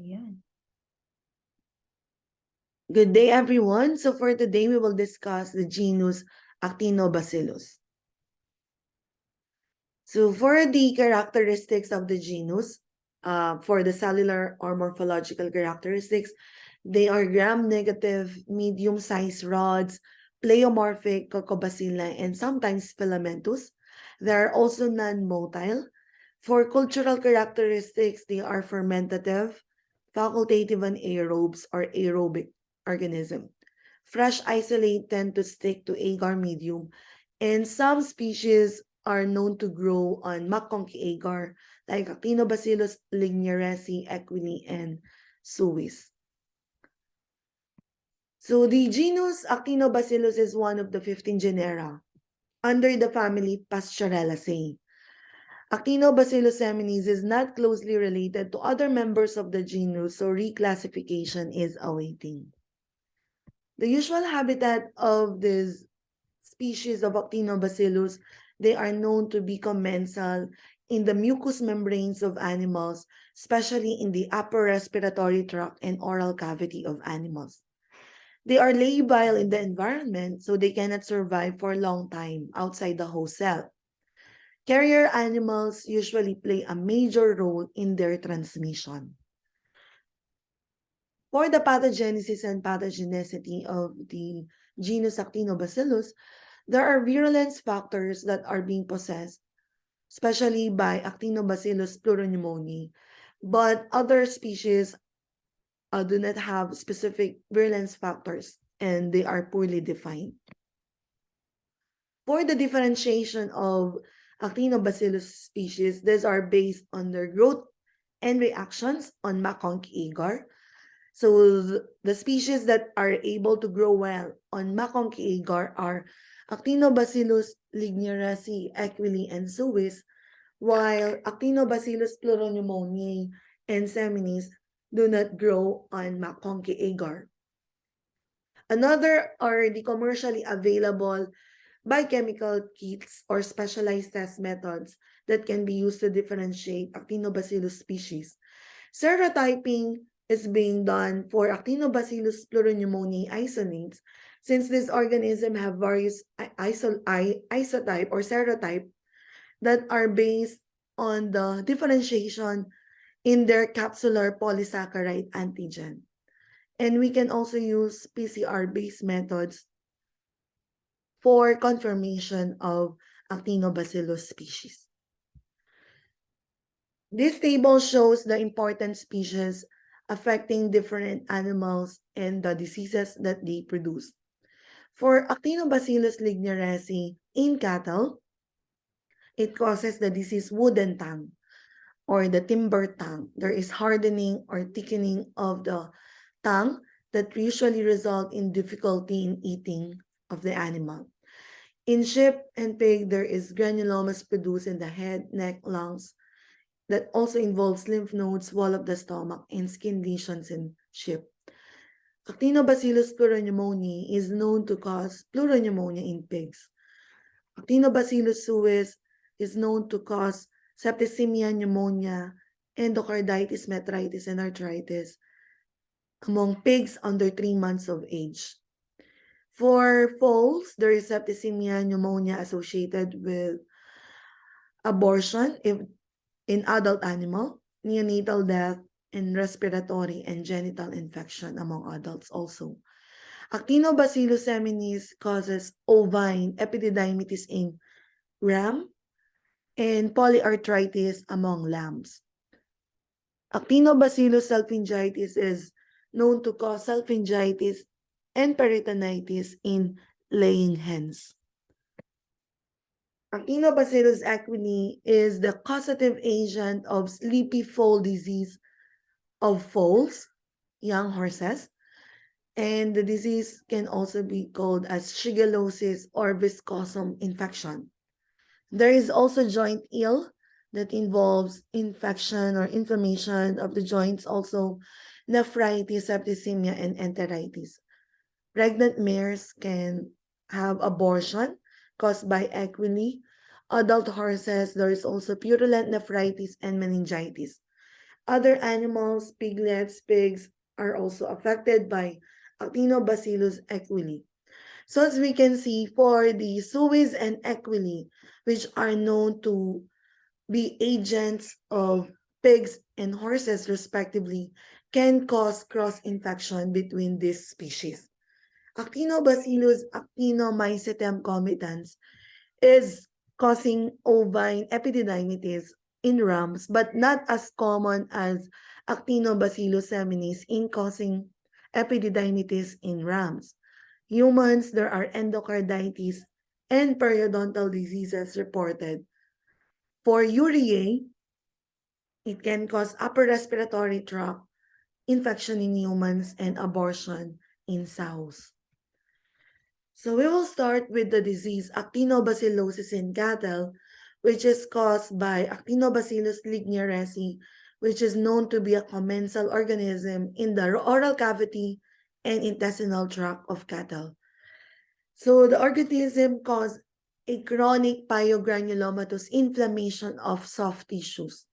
Ayan. Good day, everyone. So for today, we will discuss the genus Actinobacillus. So for the characteristics of the genus, for the cellular or morphological characteristics, they are gram-negative, medium-sized rods, pleomorphic, cocobacilli, and sometimes filamentous. They are also non-motile. For cultural characteristics, they are fermentative, facultative anaerobes, or aerobic organism. Fresh isolate tend to stick to agar medium, and some species are known to grow on McConkey agar, like Actinobacillus lignaresi, equini, and suis. So the genus Actinobacillus is one of the 15 genera under the family Pasteurellacea. Actinobacillus seminis is not closely related to other members of the genus, so reclassification is awaiting. The usual habitat of this species of Actinobacillus, they are known to be commensal in the mucous membranes of animals, especially in the upper respiratory tract and oral cavity of animals. They are labile in the environment, so they cannot survive for a long time outside the host cell. Carrier animals usually play a major role in their transmission. For the pathogenesis and pathogenicity of the genus Actinobacillus, there are virulence factors that are being possessed, especially by Actinobacillus pleuropneumoniae, but other species do not have specific virulence factors and they are poorly defined. For the differentiation of Actinobacillus species, these are based on their growth and reactions on McConkey agar. So the species that are able to grow well on McConkey agar are Actinobacillus lignaresi, equili, and suis, while Actinobacillus pleuropneumoniae and seminis do not grow on McConkey agar. Another are the commercially available biochemical kits or specialized test methods that can be used to differentiate Actinobacillus species. Serotyping is being done for Actinobacillus pleuropneumoniae isonates, since this organism have various isotype or serotype that are based on the differentiation in their capsular polysaccharide antigen. And we can also use PCR-based methods for confirmation of Actinobacillus species. This table shows the important species affecting different animals and the diseases that they produce. For Actinobacillus lignaresi in cattle, it causes the disease wooden tongue or the timber tongue. There is hardening or thickening of the tongue that usually result in difficulty in eating of the animal. In sheep and pig, there is granulomas produced in the head, neck, lungs that also involves lymph nodes, wall of the stomach, and skin lesions in sheep. Actinobacillus pleuropneumoniae is known to cause pleuropneumonia in pigs. Actinobacillus suis is known to cause septicemia, pneumonia, endocarditis, metritis, and arthritis among pigs under 3 months of age. For foals, there is septicemia, pneumonia associated with abortion in adult animal, neonatal death, and respiratory and genital infection among adults also. Actinobacillus seminis causes ovine epididymitis in ram and polyarthritis among lambs. Actinobacillus salpingitis is known to cause salpingitis and peritonitis in laying hens. Actinobacillus equini is the causative agent of sleepy foal disease of foals, young horses, and the disease can also be called as shigellosis or viscosum infection. There is also joint ill that involves infection or inflammation of the joints, also nephritis, septicemia, and enteritis. Pregnant mares can have abortion caused by equini. Adult horses, there is also purulent nephritis and meningitis. Other animals, piglets, pigs, are also affected by Actinobacillus equine. So as we can see, for the Suis and equine, which are known to be agents of pigs and horses respectively, can cause cross-infection between these species. Actinobacillus actinomycetem comitans is causing ovine epididymitis in rams, but not as common as Actinobacillus seminis in causing epididymitis in rams. Humans, there are endocarditis and periodontal diseases reported. For uriae, it can cause upper respiratory tract infection in humans and abortion in sows. So we will start with the disease actinobacillosis in cattle, which is caused by Actinobacillus lignaresi, which is known to be a commensal organism in the oral cavity and intestinal tract of cattle. So the organism causes a chronic pyogranulomatous inflammation of soft tissues.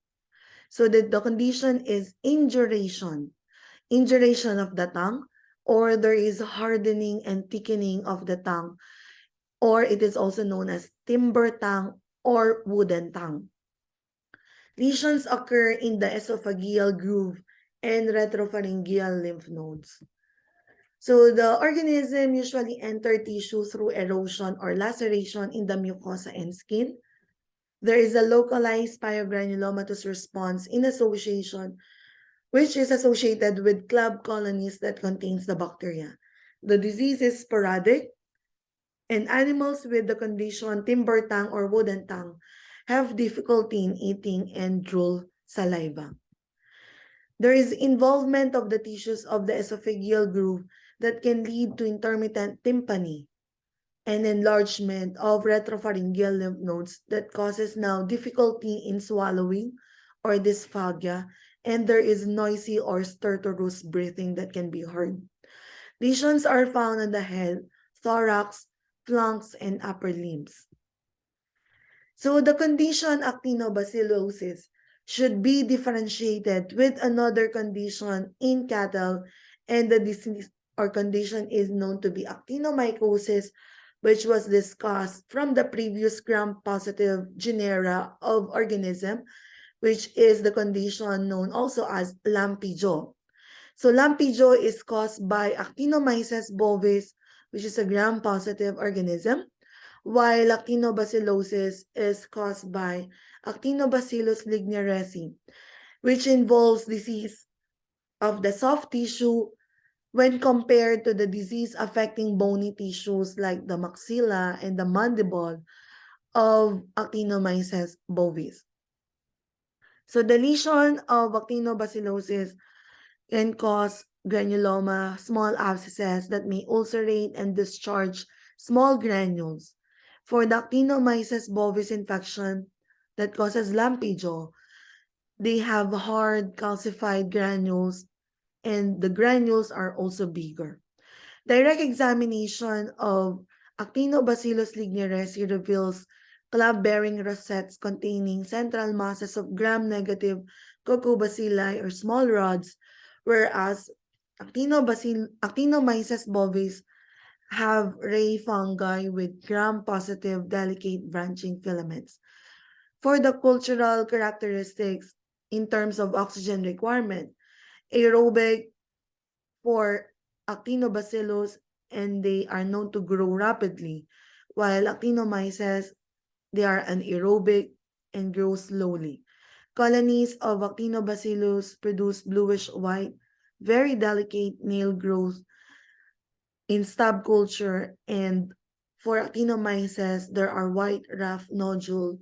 So the condition is induration of the tongue, or there is hardening and thickening of the tongue, or it is also known as timber tongue or wooden tongue. Lesions occur in the esophageal groove and retropharyngeal lymph nodes. So the organism usually enter tissue through erosion or laceration in the mucosa and skin. There is a localized pyogranulomatous response in association, which is associated with club colonies that contains the bacteria. The disease is sporadic, and animals with the condition timber tongue or wooden tongue have difficulty in eating and drool saliva. There is involvement of the tissues of the esophageal groove that can lead to intermittent tympany and enlargement of retropharyngeal lymph nodes that causes now difficulty in swallowing or dysphagia, and there is noisy or stertorous breathing that can be heard. Lesions are found on the head, thorax, flanks, and upper limbs. So the condition actinobacillosis should be differentiated with another condition in cattle, and the disease or condition is known to be actinomycosis, which was discussed from the previous gram-positive genera of organism, which is the condition known also as lumpy jaw. So lumpy jaw is caused by Actinomyces bovis, which is a gram-positive organism, while actinobacillosis is caused by Actinobacillus lignaresi, which involves disease of the soft tissue when compared to the disease affecting bony tissues like the maxilla and the mandible of Actinomyces bovis. So the lesion of actinobacillosis can cause granuloma, small abscesses that may ulcerate and discharge small granules. For the Actinomyces bovis infection that causes lumpy jaw, they have hard calcified granules, and the granules are also bigger. Direct examination of Actinobacillus lignaresi reveals club-bearing rosettes containing central masses of gram-negative Coccobacilli or small rods, whereas Actinomyces bovis have ray fungi with gram-positive delicate branching filaments. For the cultural characteristics in terms of oxygen requirement, aerobic for Actinobacillus, and they are known to grow rapidly, while Actinomyces, they are anaerobic and grow slowly. Colonies of Actinobacillus produce bluish-white, very delicate nail growth in stub culture, and for Actinomyces, there are white rough nodule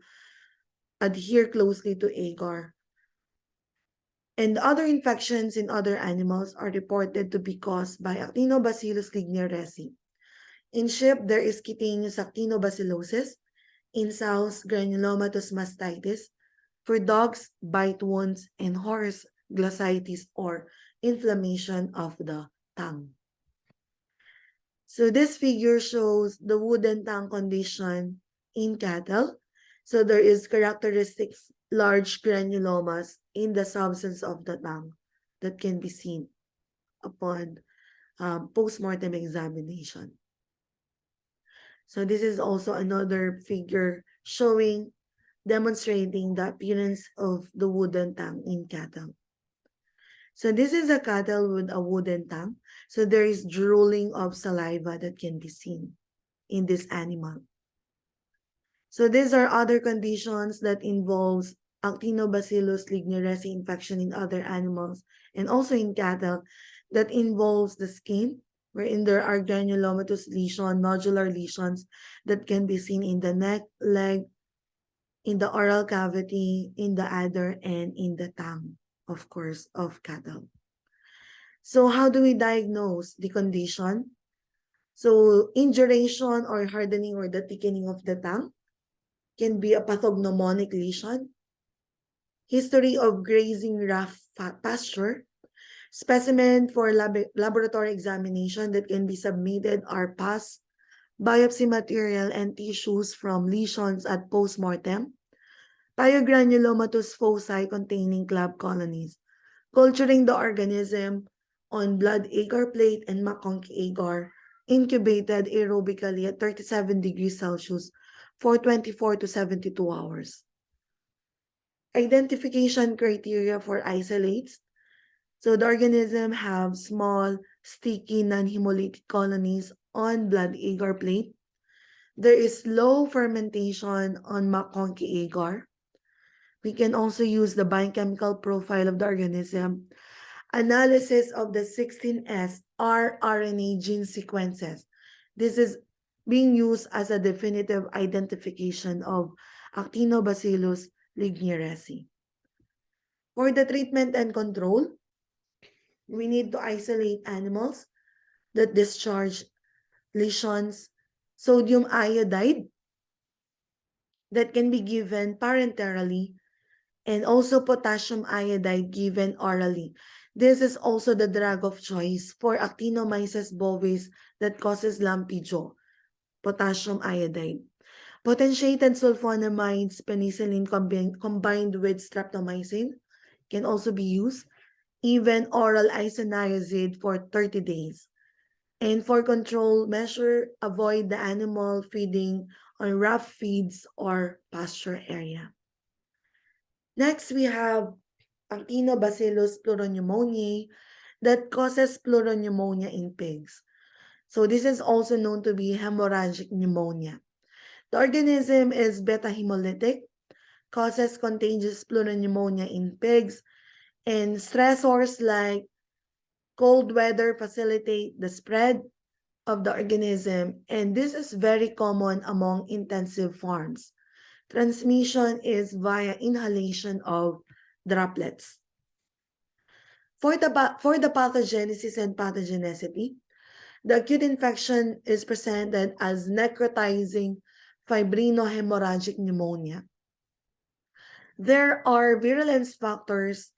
adhere closely to agar. And other infections in other animals are reported to be caused by Actinobacillus lignaresi. In sheep, there is cutaneous actinobacillosis. In sows, granulomatous mastitis. For dogs, bite wounds, and horse, glossitis or inflammation of the tongue. So this figure shows the wooden tongue condition in cattle. So there is characteristics large granulomas in the substance of the tongue that can be seen upon post-mortem examination. So this is also another figure demonstrating the appearance of the wooden tongue in cattle. So this is a cattle with a wooden tongue. So there is drooling of saliva that can be seen in this animal. So these are other conditions that involves Actinobacillus lignaresi infection in other animals and also in cattle that involves the skin, wherein there are granulomatous lesion, nodular lesions that can be seen in the neck, leg, in the oral cavity, in the udder, and in the tongue, of course, of cattle. So how do we diagnose the condition? So induration or hardening or the thickening of the tongue can be a pathognomonic lesion. History of grazing rough pasture. Specimen for laboratory examination that can be submitted are pus, biopsy material, and tissues from lesions at postmortem. Pyogranulomatous foci containing club colonies. Culturing the organism on blood agar plate and McConkey agar, incubated aerobically at 37 degrees Celsius for 24 to 72 hours. Identification criteria for isolates. So the organism have small, sticky, non-hemolytic colonies on blood agar plate. There is low fermentation on McConkey agar. We can also use the biochemical profile of the organism, analysis of the 16S rRNA gene sequences. This is being used as a definitive identification of Actinobacillus lignaresi. For the treatment and control, we need to isolate animals that discharge lesions, sodium iodide that can be given parenterally, and also potassium iodide given orally. This is also the drug of choice for Actinomyces bovis that causes lumpy jaw, potassium iodide. Potentiated sulfonamides, penicillin combined with streptomycin can also be used. Even oral isoniazid for 30 days. And for control measure, avoid the animal feeding on rough feeds or pasture area. Next, we have Actinobacillus pleuropneumoniae that causes pleuropneumonia in pigs. So this is also known to be hemorrhagic pneumonia. The organism is beta hemolytic, causes contagious pleuropneumonia in pigs, and stressors like cold weather facilitate the spread of the organism, and this is very common among intensive farms. Transmission is via inhalation of droplets. For the pathogenesis and pathogenicity, the acute infection is presented as necrotizing fibrinohemorrhagic pneumonia. There are virulence factors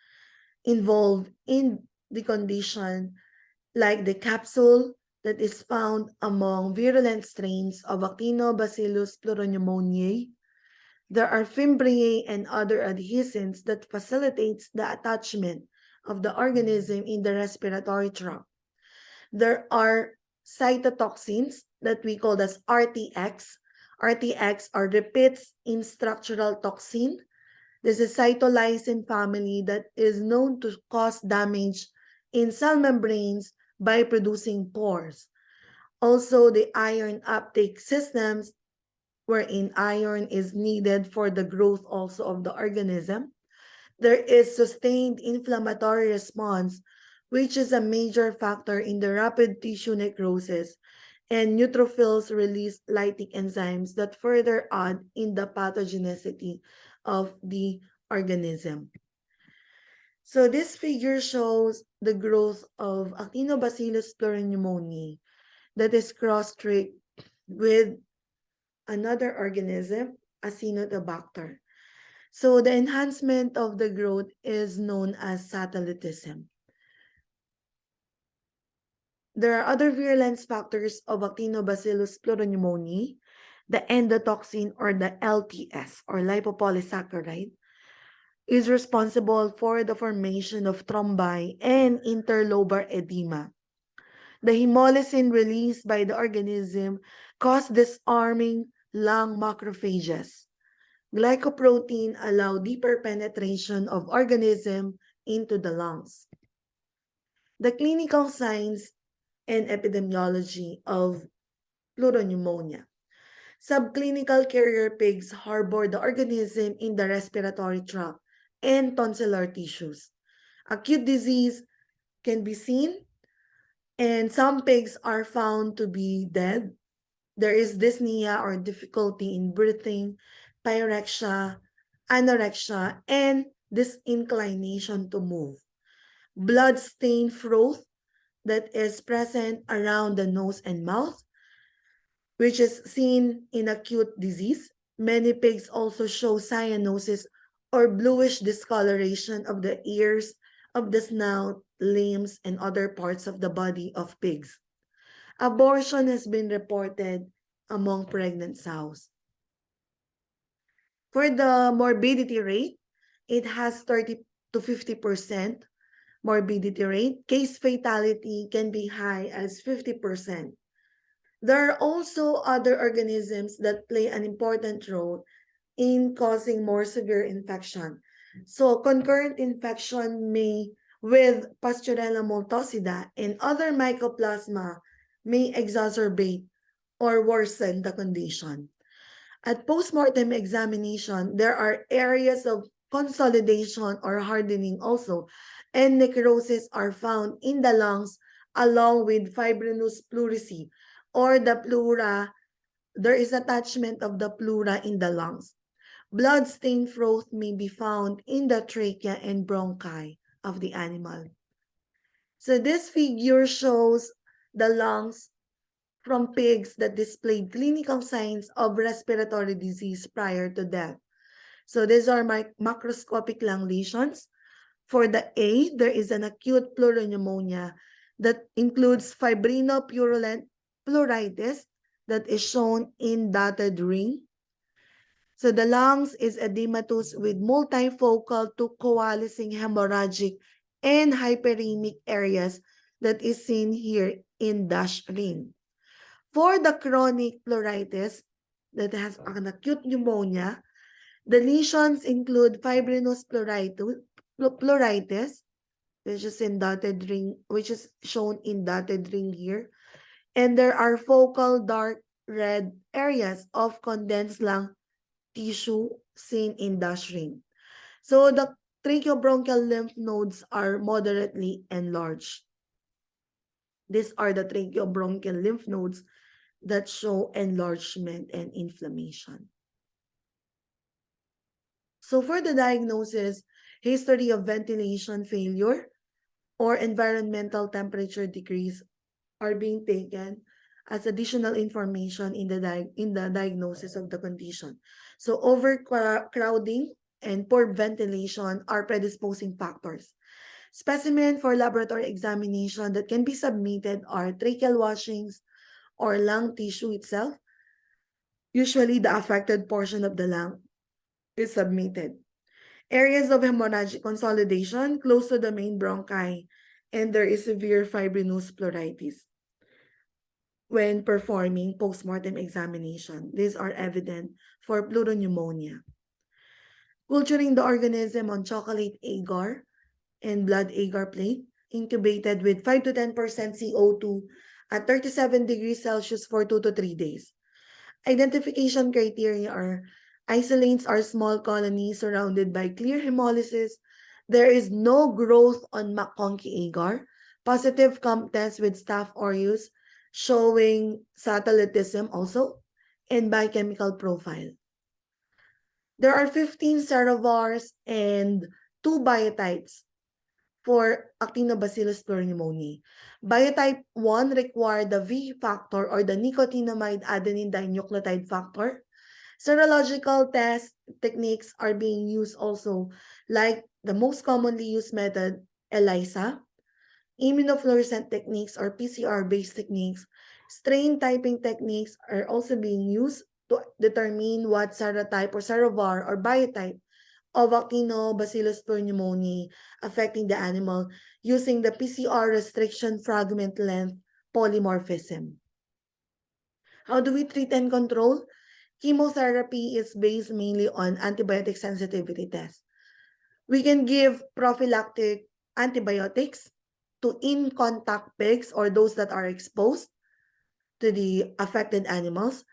involved in the condition, like the capsule that is found among virulent strains of Actinobacillus pleuropneumoniae. There are fimbriae and other adhesins that facilitates the attachment of the organism in the respiratory tract. There are cytotoxins that we call as RTX. RTX are repeats in structural toxin. This is cytolysine family that is known to cause damage in cell membranes by producing pores. Also, the iron uptake systems, wherein iron is needed for the growth also of the organism. There is sustained inflammatory response, which is a major factor in the rapid tissue necrosis, and neutrophils release lytic enzymes that further add in the pathogenicity of the organism. So this figure shows the growth of Actinobacillus pleuropneumoniae that is cross-tricked with another organism, Acinetobacter. So the enhancement of the growth is known as satellitism. There are other virulence factors of Actinobacillus pleuropneumoniae, the endotoxin or the LTS or lipopolysaccharide, is responsible for the formation of thrombi and interlobar edema. The hemolysin released by the organism cause disarming lung macrophages. Glycoprotein allow deeper penetration of organism into the lungs. The clinical signs and epidemiology of pleuropneumonia. Subclinical carrier pigs harbor the organism in the respiratory tract and tonsillar tissues. Acute disease can be seen, and some pigs are found to be dead. There is dyspnea or difficulty in breathing, pyrexia, anorexia, and disinclination to move. Blood-stained froth that is present around the nose and mouth, which is seen in acute disease. Many pigs also show cyanosis or bluish discoloration of the ears, of the snout, limbs, and other parts of the body of pigs. Abortion has been reported among pregnant sows. For the morbidity rate, it has 30 to 50% morbidity rate. Case fatality can be high as 50%. There are also other organisms that play an important role in causing more severe infection. So concurrent infection may with Pasteurella multocida and other mycoplasma may exacerbate or worsen the condition. At postmortem examination, there are areas of consolidation or hardening also, and necrosis are found in the lungs along with fibrinous pleurisy or the pleura. There is attachment of the pleura in the lungs. Blood-stained froth may be found in the trachea and bronchi of the animal. So this figure shows the lungs from pigs that displayed clinical signs of respiratory disease prior to death. So these are my macroscopic lung lesions. For the A, there is an acute pleuropneumonia that includes fibrinopurulent pleuritis that is shown in dotted ring. So the lungs is edematous with multifocal to coalescing hemorrhagic and hyperemic areas that is seen here in dashed ring. For the chronic pleuritis that has an acute pneumonia, the lesions include fibrinous pleuritis, which is in dotted ring, which is shown in dotted ring here, and there are focal dark red areas of condensed lung tissue seen in dash ring. So the tracheobronchial lymph nodes are moderately enlarged. These are the tracheobronchial lymph nodes that show enlargement and inflammation. So for the diagnosis, history of ventilation failure or environmental temperature decrease are being taken as additional information in the diagnosis of the condition. So overcrowding and poor ventilation are predisposing factors. Specimen for laboratory examination that can be submitted are tracheal washings or lung tissue itself. Usually the affected portion of the lung is submitted. Areas of hemorrhagic consolidation close to the main bronchi, and there is severe fibrinous pleuritis when performing postmortem examination. These are evident for pleuropneumonia. Culturing the organism on chocolate agar and blood agar plate, incubated with 5 to 10% CO2 at 37 degrees Celsius for 2 to 3 days. Identification criteria are isolates are small colonies surrounded by clear hemolysis. There is no growth on McConkey agar. Positive comp test with Staph aureus showing satellitism also, and biochemical profile. There are 15 serovars and 2 biotypes for Actinobacillus pleuropneumoniae. Biotype 1 require the V factor or the nicotinamide adenine dinucleotide factor. Serological test techniques are being used also, like the most commonly used method, ELISA. Immunofluorescent techniques or PCR-based techniques. Strain typing techniques are also being used to determine what serotype or serovar or biotype of Actinobacillus pneumoniae affecting the animal using the PCR restriction fragment length polymorphism. How do we treat and control? Chemotherapy is based mainly on antibiotic sensitivity tests. We can give prophylactic antibiotics to in-contact pigs or those that are exposed to the affected animals.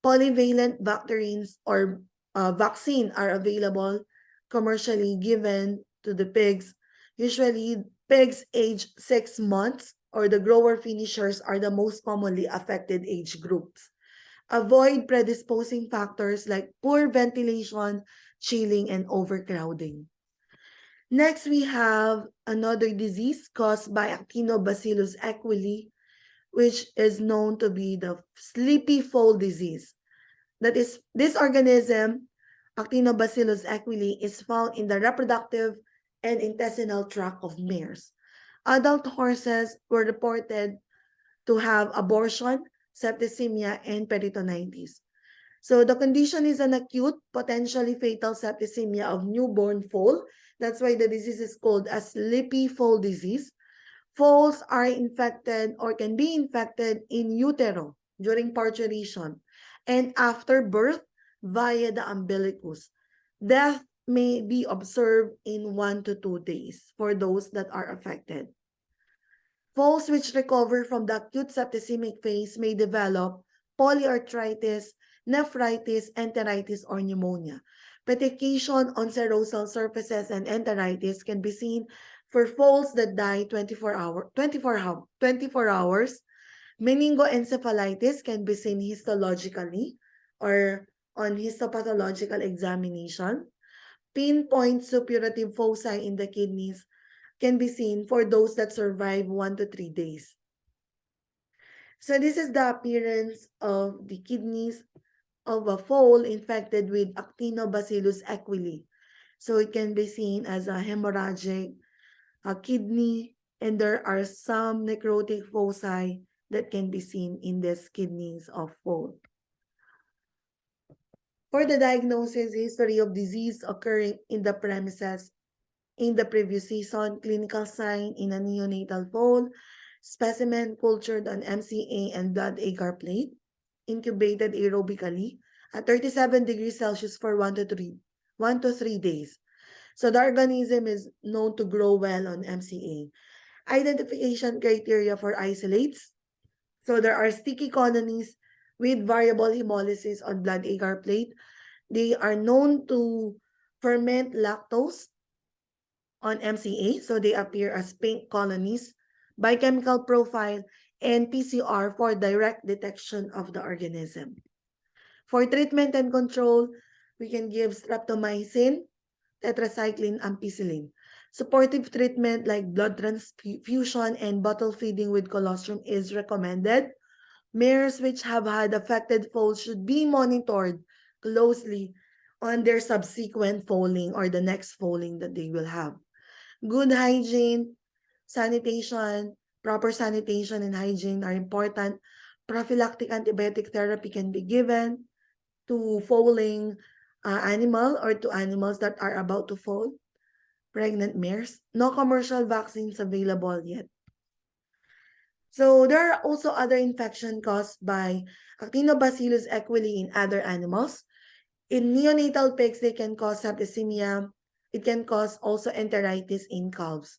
Polyvalent vaccines or vaccine are available commercially given to the pigs. Usually, pigs aged 6 months or the grower finishers are the most commonly affected age groups. Avoid predisposing factors like poor ventilation, chilling, and overcrowding. Next, we have another disease caused by Actinobacillus equili, which is known to be the sleepy foal disease. That is, this organism, Actinobacillus equili, is found in the reproductive and intestinal tract of mares. Adult horses were reported to have abortion, septicemia, and peritonitis. So the condition is an acute, potentially fatal septicemia of newborn foal. That's why the disease is called a sleepy foal disease. Foals are infected or can be infected in utero during parturition and after birth via the umbilicus. Death may be observed in 1 to 2 days for those that are affected. Foals which recover from the acute septicemic phase may develop polyarthritis, nephritis, enteritis, or pneumonia. Petrification on serosal surfaces and enteritis can be seen for foals that die 24 hours. Meningoencephalitis can be seen histologically or on histopathological examination. Pinpoint suppurative foci in the kidneys can be seen for those that survive 1 to 3 days. So this is the appearance of the kidneys of a foal infected with Actinobacillus equili. So it can be seen as a hemorrhagic kidney, and there are some necrotic foci that can be seen in these kidneys of foal. For the diagnosis, history of disease occurring in the premises in the previous season, clinical sign in a neonatal foal, specimen cultured on MCA and blood agar plate, incubated aerobically at 37 degrees Celsius for 1 to 3 days. So the organism is known to grow well on MCA. Identification criteria for isolates. So there are sticky colonies with variable hemolysis on blood agar plate. They are known to ferment lactose on MCA, so they appear as pink colonies, biochemical profile, and PCR for direct detection of the organism. For treatment and control, we can give streptomycin, tetracycline, ampicillin. Supportive treatment like blood transfusion and bottle feeding with colostrum is recommended. Mares which have had affected foals should be monitored closely on their subsequent foaling or the next foaling that they will have. Good hygiene, sanitation, proper sanitation and hygiene are important. Prophylactic antibiotic therapy can be given to foaling animal or to animals that are about to foal, pregnant mares. No commercial vaccines available yet. So there are also other infection caused by Actinobacillus equili in other animals. In neonatal pigs, they can cause septicemia. It can cause also enteritis in calves.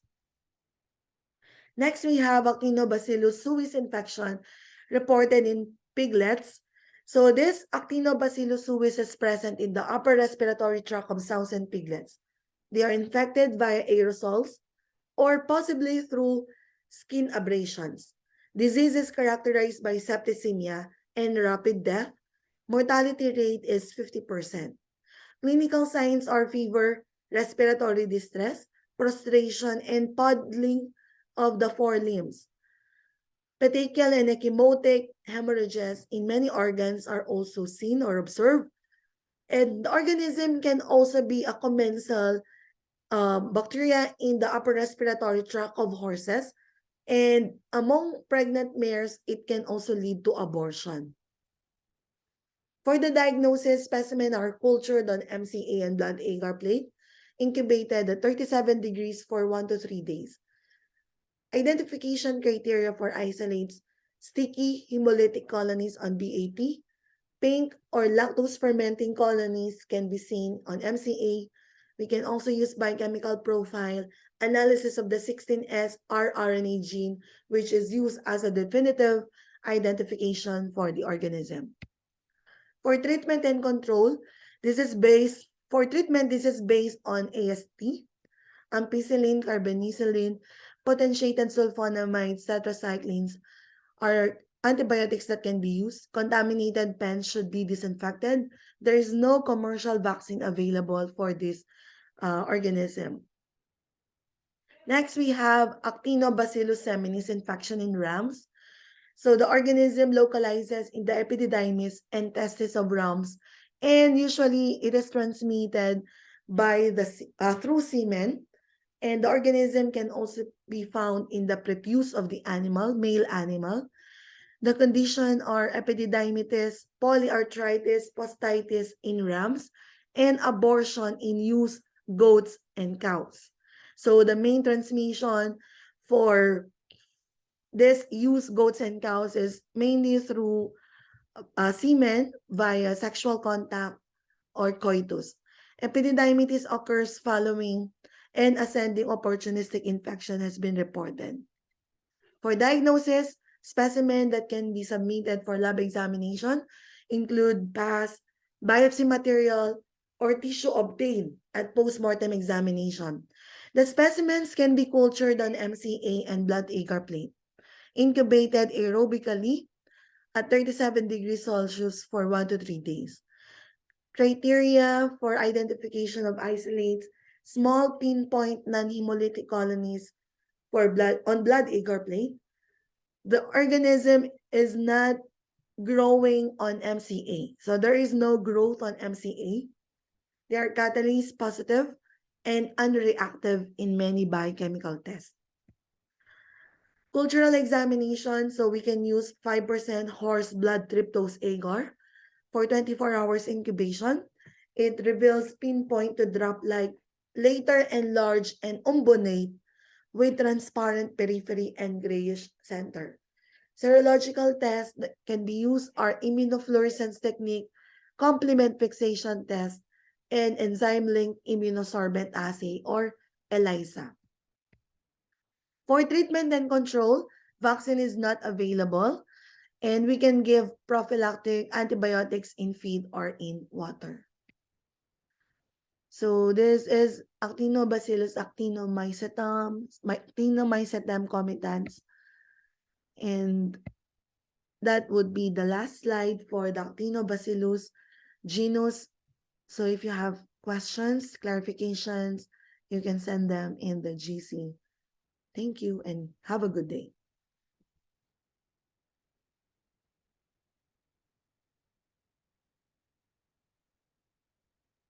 Next, we have Actinobacillus suis infection reported in piglets. So this Actinobacillus suis is present in the upper respiratory tract of sows and piglets. They are infected via aerosols or possibly through skin abrasions. Disease is characterized by septicemia and rapid death. Mortality rate is 50%. Clinical signs are fever, respiratory distress, prostration, and puddling of the forelimbs. Petechial and ecchymotic hemorrhages in many organs are also seen or observed. And the organism can also be a commensal bacteria in the upper respiratory tract of horses. And among pregnant mares, it can also lead to abortion. For the diagnosis, specimens are cultured on MCA and blood agar plate. incubated at 37 degrees for 1 to 3 days. Identification criteria for isolates: sticky hemolytic colonies on BAP, pink or lactose fermenting colonies can be seen on MCA. We can also use biochemical profile analysis of the 16S rRNA gene, which is used as a definitive identification for the organism. For treatment and control, this is based on AST, ampicillin, carbonicillin, potentiated sulfonamides, tetracyclines are antibiotics that can be used. Contaminated pens should be disinfected. There is no commercial vaccine available for this organism. Next, we have Actinobacillus seminis infection in rams. So the organism localizes in the epididymis and testis of rams, and usually it is transmitted by through semen. And the organism can also be found in the prepuce of the animal, male animal. The condition are epididymitis, polyarthritis, posthitis in rams, and abortion in used goats and cows. So the main transmission for this used goats and cows is mainly through semen via sexual contact or coitus. Epididymitis occurs following and ascending opportunistic infection has been reported. For diagnosis, specimen that can be submitted for lab examination include pus, biopsy material, or tissue obtained at postmortem examination. The specimens can be cultured on MCA and blood agar plate, incubated aerobically at 37 degrees Celsius for 1 to 3 days. Criteria for identification of isolates: small pinpoint non-hemolytic colonies for blood agar plate. The organism is not growing on MCA. So there is no growth on MCA. They are catalase positive and unreactive in many biochemical tests. Cultural examination, so we can use 5% horse blood tryptose agar for 24 hours incubation. It reveals pinpoint to drop-like, later enlarged and umbonate with transparent periphery and grayish center. Serological tests that can be used are immunofluorescence technique, complement fixation test, and enzyme-linked immunosorbent assay or ELISA. For treatment and control, vaccine is not available, and we can give prophylactic antibiotics in feed or in water. So this is Actinobacillus actinomycetum comitans. And that would be the last slide for the Actinobacillus genus. So if you have questions, clarifications, you can send them in the GC. Thank you and have a good day.